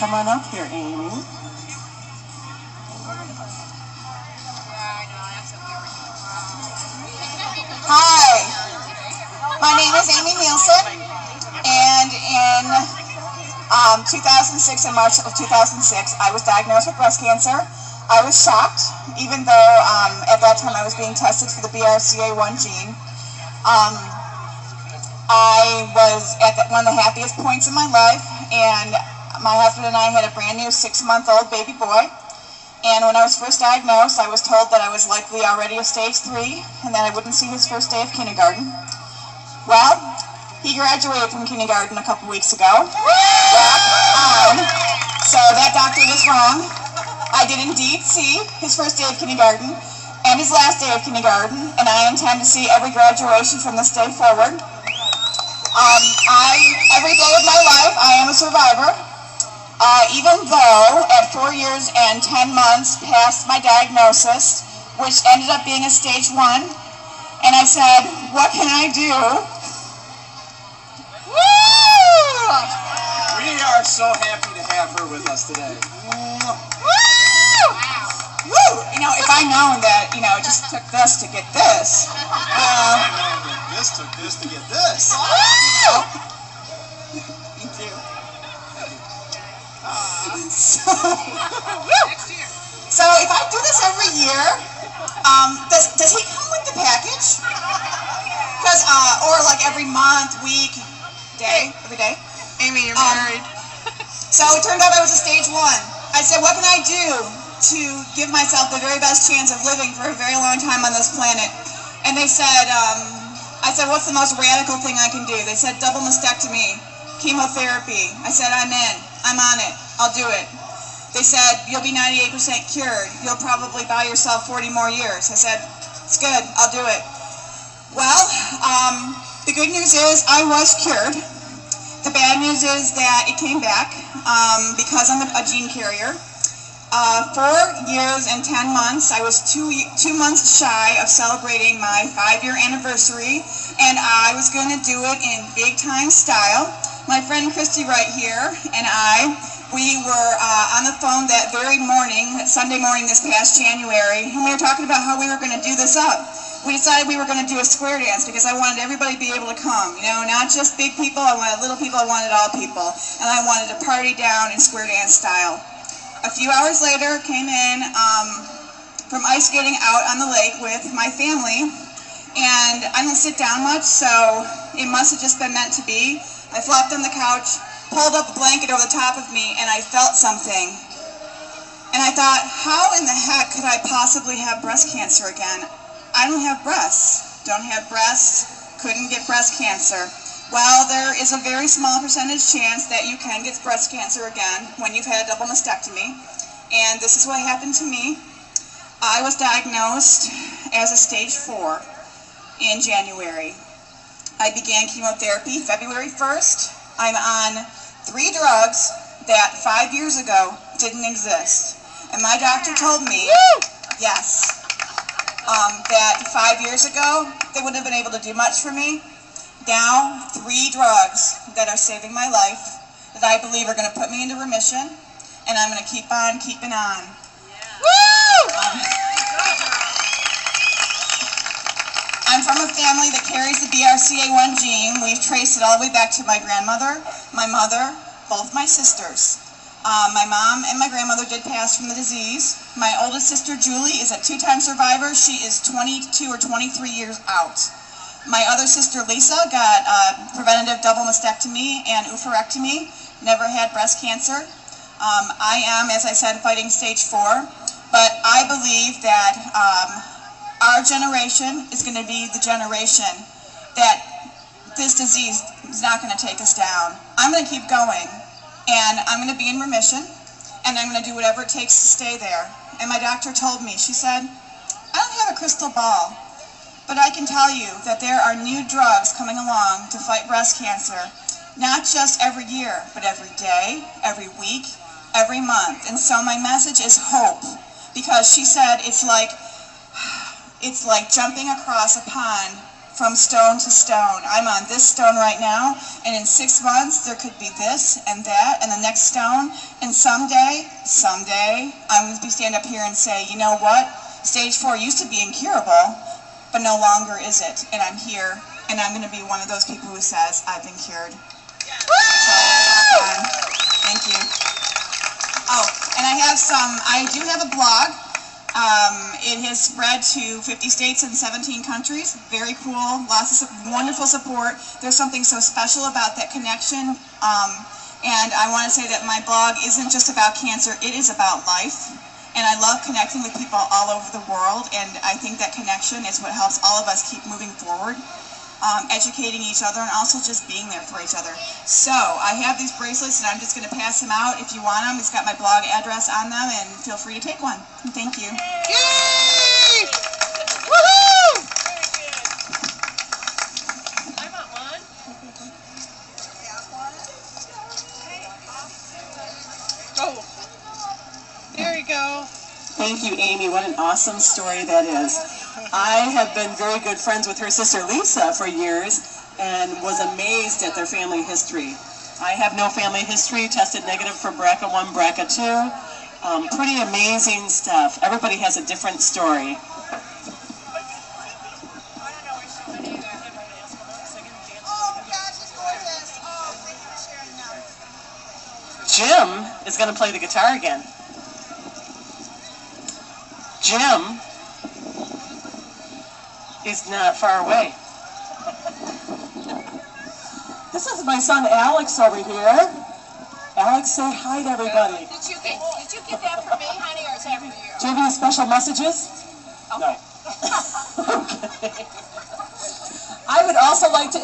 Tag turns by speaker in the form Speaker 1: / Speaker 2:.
Speaker 1: Come on up here, Amy.
Speaker 2: Hi, my name is Amy Neilson, and in 2006, in March of 2006, I was diagnosed with breast cancer. I was shocked, even though at that time I was being tested for the BRCA1 gene. I was at one of the happiest points in my life, and my husband and I had a brand new 6-month-old baby boy. And when I was first diagnosed, I was told that I was likely already a stage 3 and that I wouldn't see his first day of kindergarten. Well, he graduated from kindergarten a couple weeks ago. So that doctor was wrong. I did indeed see his first day of kindergarten and his last day of kindergarten, and I intend to see every graduation from this day forward. Every day of my life, I am a survivor. Even though at 4 years and 10 months past my diagnosis, which ended up being a stage 1, and I said, what can I do? Woo!
Speaker 3: We are so happy to have her with us today.
Speaker 2: Woo! Woo! You know, if I'd known that, it just took this to get this.
Speaker 3: This took this to get this.
Speaker 2: Woo! Thank you. So if I do this every year, does he come with the package? Because or like every month, week, day, every day.
Speaker 1: Amy, you're married.
Speaker 2: So it turned out I was a stage 1. I said, what can I do to give myself the very best chance of living for a very long time on this planet? And they said, I said, what's the most radical thing I can do? They said, double mastectomy, chemotherapy. I said, I'm in. I'm on it. I'll do it. They said, you'll be 98% cured. You'll probably buy yourself 40 more years. I said, it's good. I'll do it. Well, the good news is I was cured. The bad news is that it came back because I'm a gene carrier. 4 years and 10 months, I was two months shy of celebrating my 5-year anniversary, and I was going to do it in big-time style. My friend Christy right here and we were on the phone that very morning, that Sunday morning this past January, and we were talking about how we were going to do this up. We decided we were going to do a square dance because I wanted everybody to be able to come. Not just big people, I wanted little people, I wanted all people. And I wanted to party down in square dance style. A few hours later, came in from ice skating out on the lake with my family, and I don't sit down much, so it must have just been meant to be. I flopped on the couch, pulled up a blanket over the top of me, and I felt something. And I thought, how in the heck could I possibly have breast cancer again? I don't have breasts. Don't have breasts. Couldn't get breast cancer. Well, there is a very small percentage chance that you can get breast cancer again when you've had a double mastectomy. And this is what happened to me. I was diagnosed as a stage 4 in January. I began chemotherapy February 1st. I'm on 3 drugs that 5 years ago didn't exist. And my doctor told me, yes, that 5 years ago they wouldn't have been able to do much for me. Now, 3 drugs that are saving my life that I believe are going to put me into remission, and I'm going to keep on keeping on. I'm from a family that carries the BRCA1 gene. We've traced it all the way back to my grandmother, my mother, both my sisters. My mom and my grandmother did pass from the disease. My oldest sister, Julie, is a 2-time survivor. She is 22 or 23 years out. My other sister, Lisa, got preventative double mastectomy and oophorectomy, never had breast cancer. I am, as I said, fighting stage 4, but I believe that our generation is going to be the generation that this disease is not going to take us down. I'm going to keep going, and I'm going to be in remission, and I'm going to do whatever it takes to stay there. And my doctor told me, she said, I don't have a crystal ball, but I can tell you that there are new drugs coming along to fight breast cancer, not just every year, but every day, every week, every month. And so my message is hope, because she said it's like jumping across a pond from stone to stone. I'm on this stone right now, and in 6 months, there could be this and that and the next stone. And someday, I'm going to stand up here and say, you know what? Stage 4 used to be incurable, but no longer is it. And I'm here, and I'm going to be one of those people who says, I've been cured. So, thank you. Oh, and I do have a blog. It has spread to 50 states and 17 countries. Very cool. Lots of wonderful support. There's something so special about that connection. And I want to say that my blog isn't just about cancer. It is about life. And I love connecting with people all over the world. And I think that connection is what helps all of us keep moving forward. Educating each other and also just being there for each other. So I have these bracelets and I'm just going to pass them out if you want them. It's got my blog address on them and feel free to take one. And thank you.
Speaker 1: Yay! Woohoo! I want one. Oh, there you go.
Speaker 4: Thank you, Amy. What an awesome story that is. I have been very good friends with her sister Lisa for years and was amazed at their family history. I have no family history, tested negative for BRCA1, BRCA2. Pretty amazing stuff. Everybody has a different story. Jim is going to play the guitar again. Jim is not far away. This is my son Alex over here. Alex, say hi to everybody.
Speaker 1: Did you get that for me, honey, or is that for you?
Speaker 4: Do you have any special messages?
Speaker 1: Okay.
Speaker 4: No. Okay. I would also like to